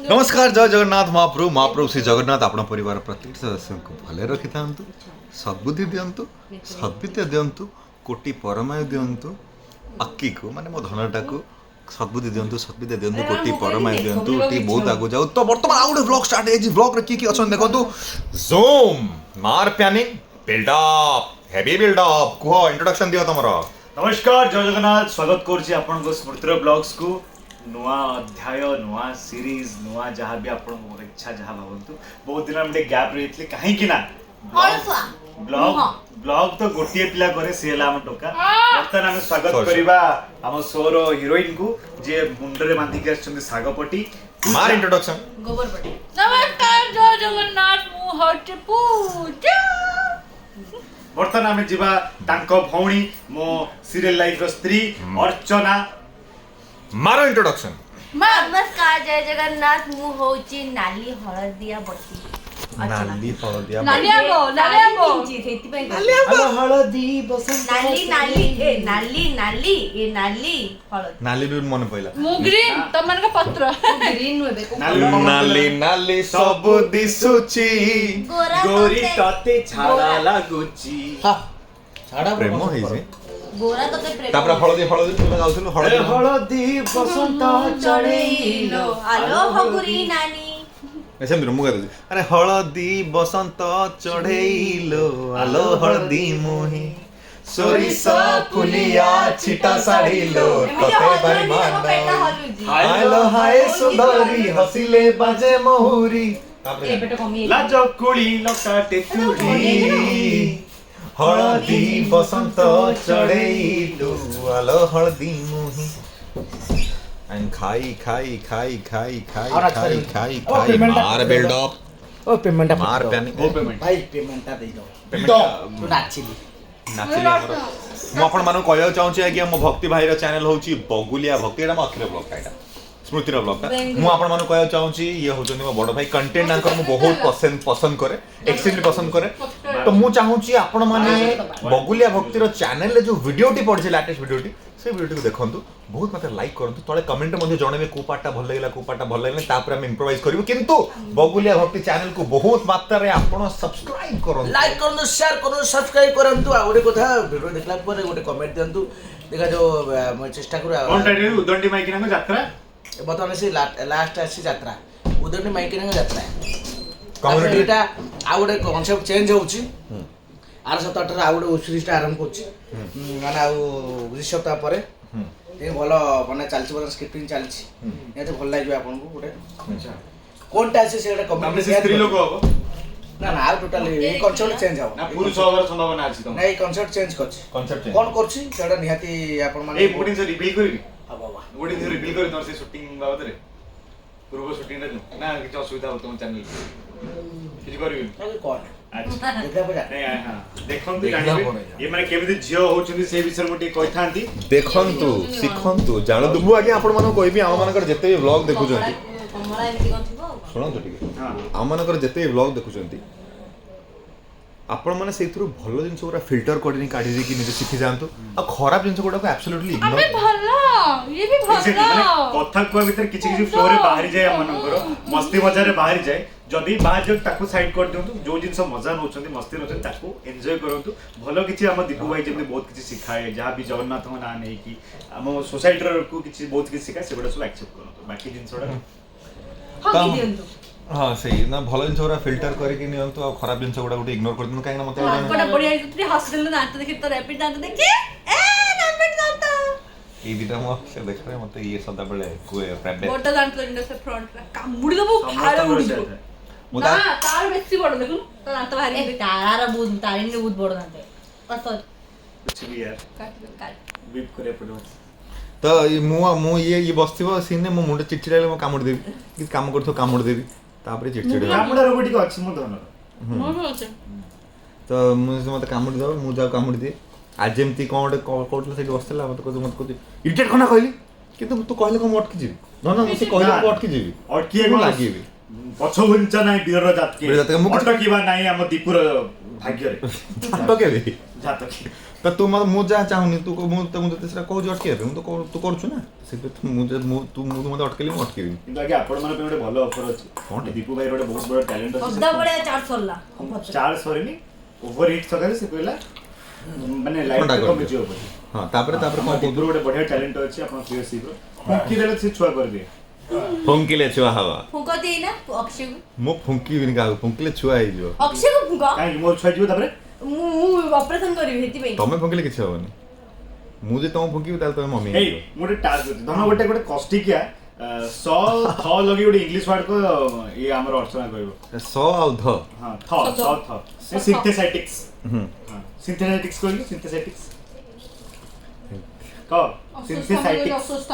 नमस्कार जय जगन्नाथ महाप्रभु महाप्रभु श्री जगन्नाथ आपण परिवार प्रत्येक सदस्य को भले रखि थांतु सद्बुद्धि दियंतु सद्विद्या दियंतु कोटि परमायु दियंतु अक्की को माने मो धनटा को सद्बुद्धि दियंतु सद्विद्या दियंतु कोटि परमायु दियंतु टी बहुत आगु जाऊ तो वर्तमान आउट व्लॉग स्टार्ट है जी व्लॉग रे की अछन देखंतु जूम मार panning build up heavy build up को इंट्रोडक्शन दियो तमरो नमस्कार जय जगन्नाथ स्वागत करछि आपन को स्मृतिर ब्लॉग्स को नुआ अध्याय नुआ सीरीज नुआ जहाँ भी आपन मोर इच्छा जहाँ भावंतु बहुत दिन हम गैप रही कहीं कि ना ब्लॉग ब्लॉग तो गोटिए पिला करे से हला हम टोका वर्तमान हम स्वागत करिबा हम शोर हीरोइन को जे मुंडरे बांधी के आछन सागपटी मार इंट्रोडक्शन गोबरपटी नमस्कार जय जगन्नाथ मु हट पूजा वर्तमान हम जिबा तांको भौणी मो सीरियल लाइफ रो स्त्री अर्चना मारो इंट्रोडक्शन नमस्कार जय जगन्नाथ मु होची नाली हळदिया बटी नाली हळदिया नाली आंबो हेती पे हेलो हळदी बसंत नाली नाली ए नाली नाली ए नाली हळद नाली भी मन पहिला मु ग्रीन तमन का पत्र ग्रीन नुबे को नाली नाली सब दिसुची गोरी तते छाड़ा लागुची छाड़ा प्रेम होई जे गोरा तो के प्रेम तापर हळदी हळदी तुला गाउथलो हळदी हळदी बसंत चढेइलो आलो हगुरी नानी ऐसे मेरे मुंह कर अरे हळदी बसंत चढ़ेइलो आलो हळदी मोही सोरिसा फुलिया छिटा साड़ीलो तते बरी मान हायलो हाय सुंदरी हसिले बाजे मोहुरी ए बेटा कमी लाज कुली लकाटे तुडी हळदी बसंत चढ़ेइलो आलो हळदी मोही एंड खाई खाई खाई खाई खाई खाई खाई खाई मार बिल्ड अप ओ पेमेंट मार पैनिक ओ पेमेंट भाई पेमेंट दे दो पेमेंट तू नाचिली नाचिली हमर मु आपण मानु कहय चाहूची कि हम भक्ति भाई रो चैनल होची बगुलिया भक्ति एटा अखिर ब्लॉग काइटा स्मृति रो ब्लॉग मु आपण मानु कहय चाहूची ये होचनी मो बड़ भाई कंटेंट आंकर मु बहुत पसंद करे एक्सट्रीमली पसंद करे तो मु चाहूची आपण माने बगुलिया भक्ति रो चैनल रे जो वीडियोटी पड़छि लेटेस्ट वीडियोटी से वीडियो को देखंतु बहुत मात्रा लाइक करंतु तळे कमेंट मध्ये जणेबे को पार्टटा भल लागला को पार्टटा भल लागला तापर हम इंप्रोवाइज करिवो किंतु बगुलिया भक्ति चैनल को बहुत मात्रा रे आपण सब्सक्राइब करंतु लाइक करनु शेयर करनु सब्सक्राइब करंतु आ गोटे कथा वीडियो देखला पर गोटे कमेंट दियंतु देखा जो मैं चेष्टा करू कोन टाइटल उदंडी माइकिना को यात्रा बतने से लास्ट आसी यात्रा उदंडी माइकिना यात्रा कम्युनिटी कम्युनिटीटा आ गोटे कांसेप्ट चेंज होउची आर सप्ताहटा आ गोटे सीरीजटा आरंभ करछि माने आ 20 सप्ताह परे ये भल माने चालछि बोला स्क्रिप्टिंग चालछि एते भल लागबे आपन को गोटे अच्छा कोनटा से सेटा हमने कमेंट से स्त्री लोग हो ना ना टोटली ये कांसेप्ट चेंज हो ना पुरुष होवर संभावना अछि तुम नहीं कांसेप्ट चेंज करछि कांसेप्ट कोन करछि सेटा निहाती आपन माने ए पुटिन से रिवील करिबी आ बाबा पुटिन से रिवील करि तोर से शूटिंग बाबत रे पूर्व शूटिंग रे ना कि असुविधा हो तुम चैनल किछ करिबी अरे कोन अच्छा देखा बजा नहीं हां देखंतु जानिबे ये माने केमिति झियो होचुनी से विषय मोटी कहिथांती देखंतु शिखंतु जानतु मु आगे आपण मानको कहबी हम मानकर जते भी व्लॉग देखुचंती कमरा एमती कोन थिबो सुनंतु ठीक हां हम मानकर जते भी व्लॉग देखुचंती आपण माने सेथुरु भलो जिंस पूरा फिल्टर कोडिनी काढी दे कि निजे सिखि जानतु आ खराब जिंस कोडा को एब्सोल्युटली अबे इग्नोर भलो ये भी भलो कथा को भीतर किछि किछि फ्लो रे बाहरी जाय हमनकर मस्ती मजा रे बाहरी जाय जदि बाहर जो ताकू साइड कर दियंतु जो जिंस मजा नउछंती मस्ती नउछंती ताकू एन्जॉय करंतु भलो किछि हम दीपू भाई जेमति बहुत किछि सिखाए जहां भी जगन्नाथ ना नै कि हम सोसाइटी रो को किछि बहुत किछि सिखाए सेबडा सब एक्सेप्ट करंतु बाकी जिंसडा हकी दियंतु हां सही ना भलो जिंस पूरा फिल्टर करे कि नियंतु आ खराब जिंस कोडा गुटे इग्नोर कर दिनु काहे ना मते बड़ा बढ़िया तुरी हॉस्पिटल में दांत देखि तो रैपिड दांत देखि ए रैपिड दांत ई दिटा मो से देख रे मते ये सदा बेले कोए फ्रेंड बड़ा दांत लगिन से फ्रंट कामुडी दबो खाले उडी दबो मुदा ना तार बेसी बड़ देखु तो दांत भारी तारार बहुत तारिन बहुत बड़ दांत पसर कुछ भी यार काट बीप करे पड़ो तो मु ये बसथिबो सीने मो मुंड चिड़चिड़ाले मो कामुड़ देबी कि काम करथो कामुड़ देबी तापर चिड़चिड़ कामुडा रोबोटिक अछि मो धन मोर होचे तो मुझे मत कामुड़ दो मु जाऊ कामुड़ दे आज जेमती कोन कोटला से बसला मत को मत को इरिटेट कोना कहली किंतु तू कहले को मटकी जीवी न न से कहले को अटकी जीवी और किए को लागिबी पछ भुंचा नै वीर जात के वीर जात के मुख अटकीबा नै हम दीपुर भाग्य रे जातो के भी जात के ତ ତୁ ମତେ ମୁଁ ଯାହା ଚାହୁଁନି ତୁ ମୁଁ ତତେ ସେଟା କହୁଛି ଅଟକେଇବା ପାଇଁ ମୁଁ ତ ତୁ କରୁଛୁ ନା ସେଥିପାଇଁ ତୁ ମତେ ଅଟକେଇଲି ମୁଁ ଅଟକେଇବି କିନ୍ତୁ ଆଜ୍ଞା ଆପଣମାନଙ୍କ ପାଇଁ ଗୋଟେ ଭଲ ଅଫର ଅଛି କଣଟେ? ଦୀପୁ ଭାଇର ଗୋଟେ ବହୁତ ବଡ଼ ଟ୍ୟାଲେଣ୍ଟ ଅଛି ଅଧା ଭଳିଆ ଚାର୍ଜ ସରିଲା ଚାର୍ଜ ସରିନି ଓଭର ହିଟ୍ ସକାଳେ ସେ କହିଲା ମାନେ ଲାଇଟ୍ ଥଣ୍ଡା କରିଦିଅ। କମିଯିବ ବୋଲି ହଁ ତାପରେ କଣ ଆମ କହୁଛୁ ଦୀପୁର ଗୋଟେ ବଢ଼ିଆ ଟ୍ୟାଲେଣ୍ଟ ଅଛି ଆପଣ ପିଓସିର ଫୁଙ୍କି ଦେଲେ ସେ ଛୁଆ କରିଦିଏ ଫୁଙ୍କିଲେ ଛୁଆ ହବା ଫୁଙ୍କ ଦେଇନା ଅକ୍ଷୟକୁ ମୁଁ ଫୁଙ୍କିବିନି କାହାକୁ ଫୁଙ୍କିଲେ ଛୁଆ ହେଇଯିବ ଅକ୍ଷୟକୁ ଫୁଙ୍କ କାହିଁକି ମୋର ଛୁଆ ଯିବ ତାପରେ ମୁଁ ଅପରେସନ କରିବି ସେଥିପାଇଁ ତମେ ଫୁଙ୍କିଲେ କିଛି ହବନି ମୁଁ ଯଦି ତମକୁ ଫୁଙ୍କିବି ତାହେଲେ ତମେ ମମି ହେଇ ମୁଁ ଗୋଟେ ଟାସ୍କ ଅଛି ଧନ ଗୋଟେ କଷ୍ଟିକିଆ ସ ଥ ଲଗି ଗୋଟେ ଇଂଲିଶ ୱାର୍ଡ କ ଇଏ ଆମର ଅର୍ଚନା କହିବ ସ ଆଉ ଧ ହଁ ଥ ସ ଥ ସିନ୍ଥେସାଇଟିକ୍ସ ହୁଁ ସିନ୍ଥେସାଇଟିକ୍ସ କହିଲି ସିନ୍ଥେସାଇଟିକ୍ସ କ ସିନ୍ଥେସାଇଟିକ୍ସ ଅସୁସ୍ଥ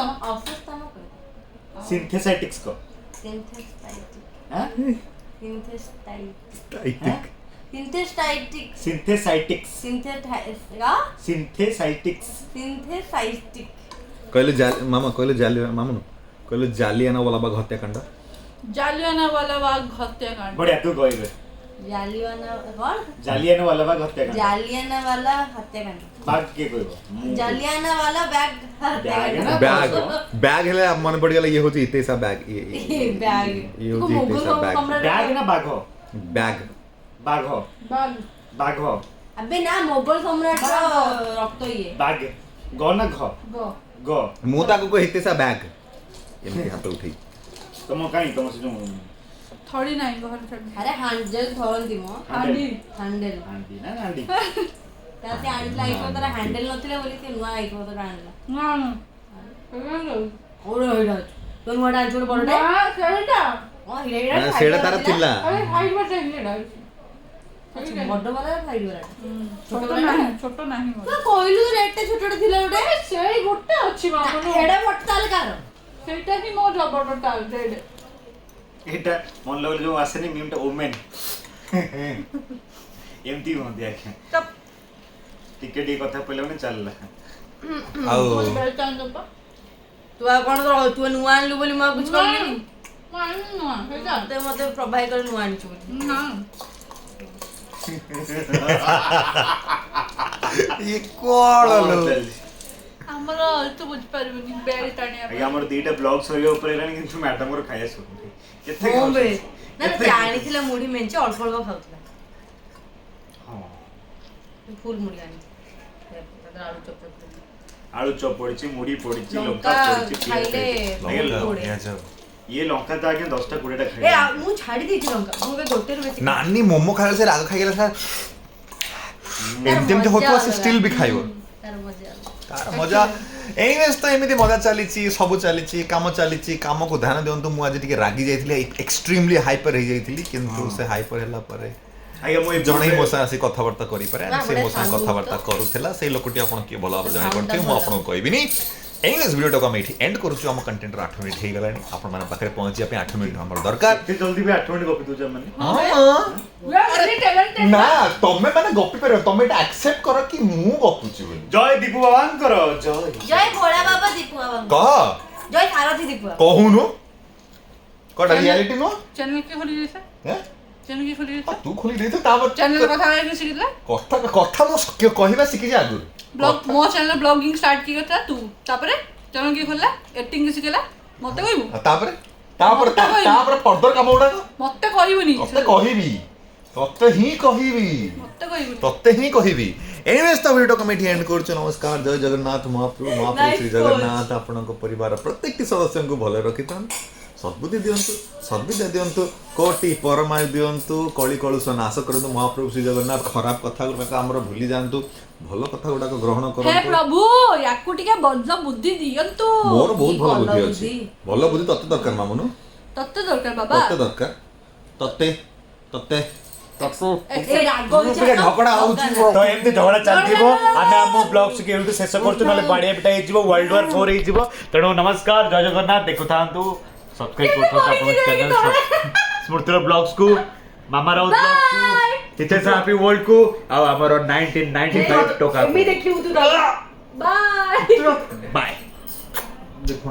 ସିନ୍ଥେସାଇଟିକ୍ସ କ ହାଁ सिंथेसाइटिक सिंथेसाइटिक्स सिंथेसाइटिक सिंथेसाइटिक्स कहले मामा कहले मामा कहले जालियाना वाला बाग हत्याकांड जालियाना वाला बाग हत्याकांड बढ़िया तू कहबे जालियाना वाला बाग हत्याकांड जालियाना वाला हत्याकांड बाग के कहबो जालियाना वाला बैग हत्याकांड बैग बैग हेले मन पड़ गेला ये होची इतेसा बैग ये बैग ये होची इतेसा बैग बैग ना बाघ बैग बाघ बाग बाघ अबे ना मोगल सम्राट का रक्त ये बाघ ग ना घ ग ग मुता को इतेसा बैग एमती हाथ उठी तम काई तम से जो थोड़ी नहीं घर छड़ी अरे हैंडल धरंती मो हांडी हैंडल हांडी ना हांडी ताते आंटी लाइक तर हैंडल नथिले बोली ते नुआ आइको तर आनला ना ओरो होइडा तो नुआडा छोड़ बड़डा ना सेटा ओ हिरेडा सेडा तारा थिला अरे हाइट में चाहिए डा बड्ड वाला फाइट वाला छोटो नहीं तो कोइलु रेट छोटो थिला ओटे सेई गोटे अछि बाबू हेडा पटताल कार सेटा की मो जबरदस्त टाल डेड एटा मन लगल जो आसेनी मीमटा ओमेन एमती हो दिया के तब टिकेट ये कथा पहिले ने चलला आउ बेलचान दबा तू आ कोन तू नुआ आनलु बोली म कुछ कहली मान नुआ सेटा मते मते प्रभाई कर नुआ आनछु बोली ना ये कोण लो हमरा तो बुझ परबनी बेल टाणिया आगे हमर दीटा ब्लॉग सरिया ऊपर एलानी किंतु मैडम को खाया सुन केते हो बे ना जानी थिला मुड़ी मेंचे अल्प अल्प खाउतला हां फुल मुड़ी आनी आलू चप पड़ची मुड़ी पड़ची लंका लंका पड़ची खाइले ये लंका तो आगे 10 टा 20 टा ए खाइ मु छाड़ी देती लंका मु बे गोटे बेसी नानी मोमो खाइला से राग खाइ गेला सर एमती होतो से स्टिल भी खाइबो तार मजा तार मजा एनिवेज तो एमिति मजा चलीची सब चलीची काम को ध्यान दियंतु मु आज टिके रागी जाइथिले एक्सट्रीमली हाइपर हो जाइथिली किंतु से हाइपर होला परे आगे मो जणे ही मोसा आसी कथावार्ता करि पारे से मोसा कथावार्ता करूथिला से लोकटी आपण के भला जानि पड़ते मु आपण कहबिनी एनिवेज वीडियो को हम एठी एंड करूछु हम कंटेंट 8 मिनिट हे गलानी आपण माने पाखरे पहुंचिया पे 8 मिनिट हमर दरकार ते जल्दी भी 8 मिनट गपी दूजा माने वे वेरी टैलेंटेड ना तमे माने गपी पर तमे एटा एक्सेप्ट करो कि मु गपुची बोली जय दीपू बाबान करो जय जय भोला बाबा दीपू बाबा कह जय सारथी दीपू बाबा कहूनु कोटा रियलिटी नो चैनल के खोली देसा हैं चैनल के खोली देसा तू खोली देते ताबर चैनल कथा के सिखला कथा मो कहबा सिखि जा आगुर ब्लॉग मो चैनल ब्लॉगिंग स्टार्ट की था तू तापरे चैनल के खोला एक्टिंग सिखला मते कहबू तापर फर्दर काम उडा मते कहबुनी तते कहबी तते ही कहबी एनिवेज तो वीडियो कमेटी एंड करछु नमस्कार जय जगन्नाथ महाप्रभु श्री जगन्नाथ आपनक परिवार प्रत्येक सदस्य को भले रखितन सद्बुद्धि दियंतु सद्विद्या दियंतु कोटि परमायु दियंतु कଳି कलुष नाश करंतु महाप्रभु श्री जगन्नाथ खराब कथा गुडा हमर भूली जानतु भल कथा गुडा ग्रहण हे करंतु प्रभु याकु टिके बज्र बुद्धि दियंतु मोर बहुत भल बुद्धि भल अछि भल बुद्धि तत्ते दरकार मामुनु तत्ते दरकार बाबा तत्ते दरकार तत्ते ए रागो झगड़ा होउची तो एमती झगड़ा चलथिबो आमे हम ब्लॉग के एउटु शेष करछु नले बाडिया पिटा हे जिवो वर्ल्ड वार 4 हे जिवो तणो नमस्कार जय जगन्नाथ देखु थांतु सब्सक्राइब करथु अपन चैनल स्मृतिर ब्लॉग्स को मामा राउत ब्लॉग्स को टीचर्स हैप्पी वर्ल्ड को आ हमर 1995 टोका देखिउ तू बाय बाय देखो